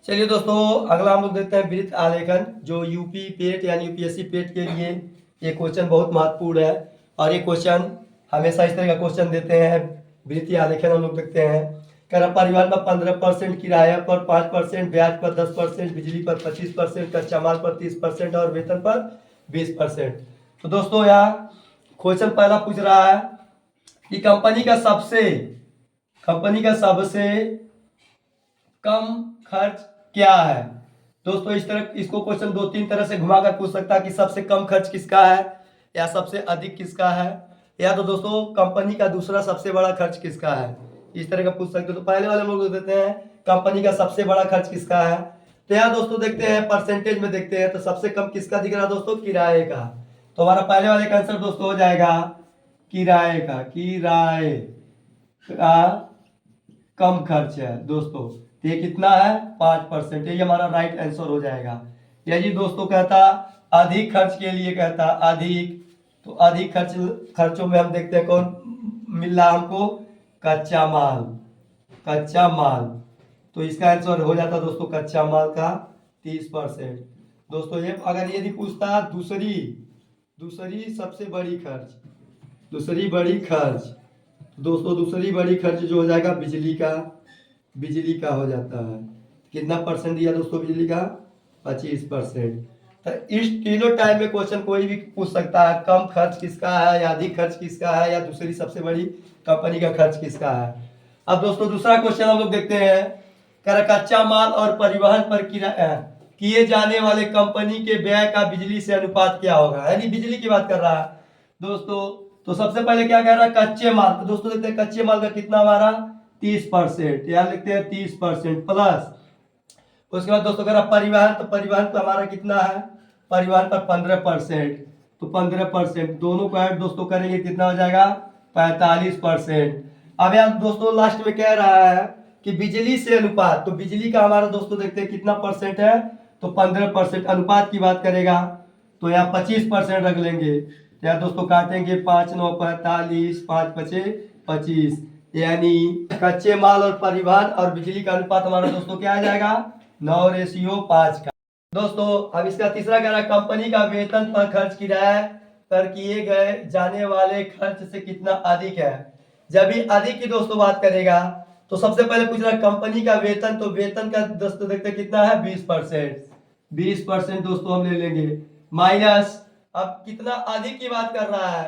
चलिए दोस्तों, अगला हम लोग देखते हैं वृत्त आलेखन, जो यूपी पेट यानी यूपीएससी पेट के लिए ये क्वेश्चन बहुत महत्वपूर्ण है। और ये क्वेश्चन हमेशा इस तरह का क्वेश्चन देते हैं। वृत्त आलेखन हम लोग देखते हैं। कह रहा परिवहन पर 15%, किराया पर 5%, ब्याज पर 10%, बिजली पर 25%, कच्चा माल पर 30% और वेतन पर 20%। तो दोस्तों यहाँ क्वेश्चन पहला पूछ रहा है कि कंपनी का सबसे कम खर्च क्या है। दोस्तों इस तरह इसको क्वेश्चन दो तीन तरह से घुमाकर पूछ सकता है कि सबसे कम खर्च किसका है या सबसे अधिक किसका है, या तो दोस्तों कंपनी का दूसरा सबसे बड़ा खर्च किसका है। इस तरह का पूछ सकते हो। तो पहले वाले हम लोग देते हैं कंपनी का सबसे बड़ा खर्च किसका है। तो यहाँ दोस्तों देखते हैं परसेंटेज में देखते हैं, तो सबसे कम किसका दिख रहा है दोस्तों, किराए का। तो हमारा पहले वाले का आंसर दोस्तों हो जाएगा किराए का कम खर्च है दोस्तों। ये कितना है 5%। ये हमारा राइट आंसर हो जाएगा। यही दोस्तों कहता अधिक खर्च के लिए कहता अधिक, तो अधिक खर्चों में हम देखते हैं कौन मिल रहा हमको, कच्चा माल। तो इसका आंसर हो जाता दोस्तों कच्चा माल का 30%। दोस्तों ये अगर यदि पूछता दूसरी सबसे बड़ी खर्च, दोस्तों दूसरी बड़ी खर्च जो हो जाएगा बिजली का हो जाता है। कितना परसेंट दिया दोस्तों बिजली का, 25%। तो इस तीनों टाइम में क्वेश्चन कोई भी पूछ सकता है, कम खर्च किसका है या अधिक खर्च किसका है या दूसरी सबसे बड़ी कंपनी का खर्च किसका है। अब दोस्तों दूसरा क्वेश्चन हम लोग देखते हैं। कह रहा कच्चा माल और परिवहन पर किए जाने वाले कंपनी के व्यय का बिजली से अनुपात क्या होगा, यानी बिजली की बात कर रहा है दोस्तों। तो सबसे पहले क्या कह रहा है, कच्चे माल। तो दोस्तों देखते हैं कच्चे माल का कितना हमारा 30%, यहाँ लिखते हैं 30% प्लस। उसके बाद दोस्तों कह रहा परिवहन, तो परिवहन पर हमारा कितना है, परिवहन पर 15%। तो 15% दोनों को ऐड दोस्तों करेंगे कितना हो जाएगा 45%। अब यहाँ दोस्तों लास्ट में कह रहा है कि बिजली से अनुपात, तो बिजली का हमारा दोस्तों देखते हैं कितना परसेंट है, तो 15%। अनुपात की बात करेगा तो यहाँ 25% रख लेंगे। यहाँ दोस्तों काटेंगे 5 9 45, 5 5 25, यानी कच्चे माल और परिवहन और बिजली का अनुपात हमारा दोस्तों क्या आ जाएगा 9:5 का। दोस्तों अब इसका तीसरा कह रहा है कंपनी का वेतन पर खर्च किराया पर किए गए जाने वाले खर्च से कितना अधिक है। जब भी अधिक की दोस्तों बात करेगा तो सबसे पहले पूछ रहा है कंपनी का वेतन, तो वेतन का दोस्तों देखते कितना है 20% दोस्तों हम ले लेंगे माइनस। अब कितना अधिक की बात कर रहा है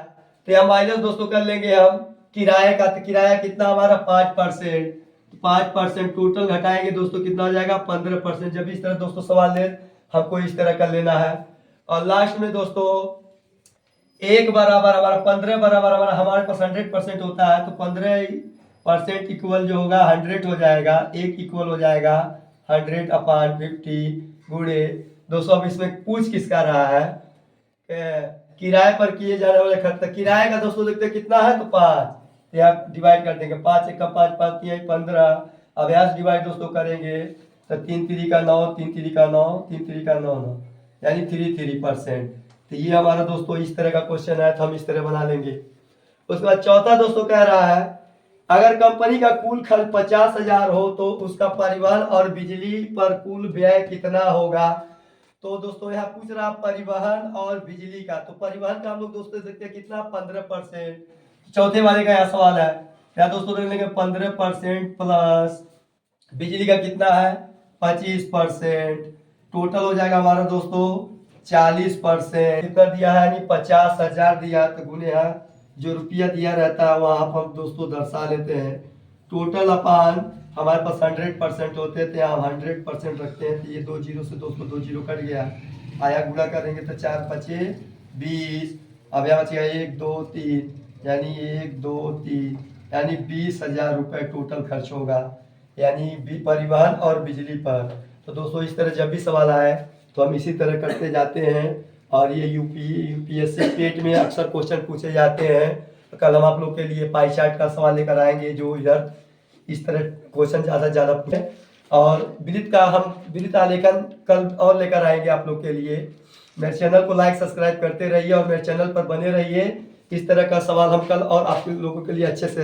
तो यहाँ माइनस दोस्तों कर लेंगे हम किराए का। तो किराया कितना हमारा 5%, टोटल घटाएंगे दोस्तों कितना हो जाएगा 15%। जब इस तरह दोस्तों सवाल ले हमको इस तरह कर लेना है। और लास्ट में दोस्तों एक बराबर हमारा 15 बराबर हमारा हमारे पास 100% होता है, तो 15% इक्वल जो होगा 100 हो जाएगा। एक इक्वल हो जाएगा 100/50 गुणे दोस्तों। अब इसमें पूछ किसका रहा है, किराए पर किए जाने वाले खर्च। किराए का दोस्तों देखते हैं कितना है, तो 5, यहाँ डिवाइड कर देंगे 5 1 5 5 3 15। अब यहाँ डिवाइड दोस्तों करेंगे तो 3 3 का 9, 3 3 का 9, 3 3 का 9 9, यानी 3%। तो ये हमारा दोस्तों इस तरह का क्वेश्चन है, तो हम इस तरह बना लेंगे। उसके बाद चौथा दोस्तों कह रहा है अगर कंपनी का कुल खर्च 50,000 हो तो उसका परिवहन और बिजली पर कुल व्यय कितना होगा। तो दोस्तों यहाँ पूछ रहा परिवहन और बिजली का, तो परिवहन का हम लोग दोस्तों देखते हैं कितना 15%। चौथे वाले का यहाँ सवाल है, यहाँ दोस्तों देख लेंगे 15% प्लस बिजली का कितना है 25%। टोटल हो जाएगा हमारा दोस्तों 40%। कितना दिया है यानी 50,000 दिया, तो गुने यहाँ जो रुपया दिया रहता है वहाँ पर हम दोस्तों दर्शा लेते हैं। टोटल अपान हमारे पास 100% होते थे, हम 100% रखते हैं। तो ये 2 जीरो से दोस्तों 2 जीरो कट गया, आया गुणा करेंगे तो 4 5 20। अब यहाँ बचेगा 1 2 3, यानी 1 2 3, यानी 20,000 रुपये टोटल खर्च होगा, यानी परिवहन और बिजली पर। तो दोस्तों इस तरह जब भी सवाल आए तो हम इसी तरह करते जाते हैं। और ये यूपीएससी पेट में अक्सर क्वेश्चन पूछे जाते हैं। तो कल हम आप लोग के लिए पाई चार्ट का सवाल लेकर आएंगे, जो इधर इस तरह क्वेश्चन ज़्यादा से ज़्यादा पूछे। और वृत्त आलेखन कल और लेकर आएंगे आप लोग के लिए। मेरे चैनल को लाइक सब्सक्राइब करते रहिए और मेरे चैनल पर बने रहिए। इस तरह का सवाल हम कल और आप लोगों के लिए अच्छे से